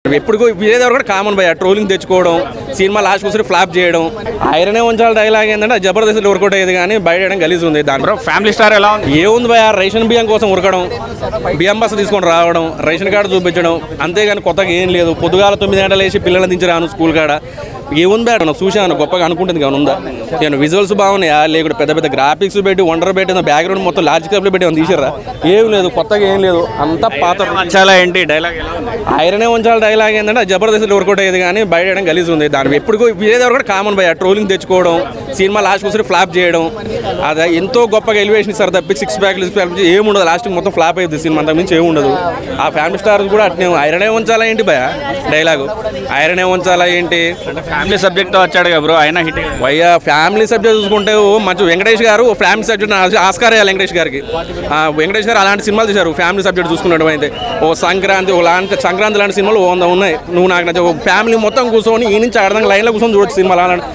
ఎప్పుడు విజయదేవర కూడా కామన్ భయ ట్రోలింగ్ తెచ్చుకోవడం సినిమా లాస్ట్ కూర్చొని ఫ్లాప్ చేయడం ఐరనే ఉంచాలి డైలాగ్ ఏంటంటే జబర్దస్త్ వర్కౌట్ అయ్యేది కానీ బయట గలీజ్ ఉంది దాంట్లో ఫ్యామిలీ స్టార్ ఎలా ఉంది ఏముంది భయ రేషన్ బియ్యం కోసం ఉరకడం బియ్యం బస్సు తీసుకొని రావడం రేషన్ కార్డు చూపించడం అంతేగాని కొత్తగా ఏం లేదు పొద్దుగాల 9 గంటలు వేసి పిల్లల్ని దించరాను స్కూల్ కాడ ఏముంది భయ నాకు చూసాను గొప్పగా అనుకుంటుంది కానీ ఉందా నేను విజువల్స్ బాగున్నాయా లేకుండా పెద్ద పెద్ద గ్రాఫిక్స్ పెట్టి వండర్ పెట్టి బ్యాక్గ్రౌండ్ మొత్తం లాజికల్ పెట్టి తీసారా ఏం లేదు కొత్తగా ఏం లేదు అంతా పాత చాలా ఏంటి డైలాగ్ ఎలా ఉంది ఐరనే ఉంచాలి డైలాగ్ ఏంటంటే జబర్దస్త్ వర్కౌట్ అయ్యేది కానీ బయట గలీజ్ ఉంది దాని ఎప్పుడు విజయదేవర కూడా కామన్ భయ ట్రోలింగ్ తెచ్చుకోవడం సినిమా లాస్ట్ కూర్చొని ఫ్లాప్ చేయడం అది ఎంతో గొప్పగా ఎలివేషన్ ఇస్తారు తప్పి 6 ప్యాక్ ఏముండదు లాస్ట్ మొత్తం ఫ్లాప్ అయ్యింది సినిమా అంతకు మించి ఏముండదు ఆ ఫ్యామిలీ స్టార్స్ కూడా అట్నే ఐరనే ఉంచాలా ఏంటి భయ డైలాగు ఐరనే ఉంచాలా ఏంటి ఫ్యామిలీ సబ్జెక్ట్ తో వచ్చాడు కదా బ్రో అయినా హిట్ భయ్యా ఫ్యామిలీ సబ్జెక్ట్ చూసుకుంటే మంచి వెంకటేష్ గారు ఫ్యామిలీ సబ్జెక్ట్ ఆస్కార్ అయ్యాలి వెంకటేష్ గారికి వెంకటేష్ గారు అలాంటి సినిమాలు తీశారు ఫ్యామిలీ సబ్జెక్ట్ చూసుకున్నట్టు అయితే ఓ సంక్రాంతి లాంటి సినిమాలు 100 ఉన్నాయి నువ్వు నాకు నచ్చ ఫ్యామిలీ మొత్తం కూర్చొని ఈ నుంచి అర్థం లైన్లో కూర్చొని చూడొచ్చు సినిమాలు అలాంటి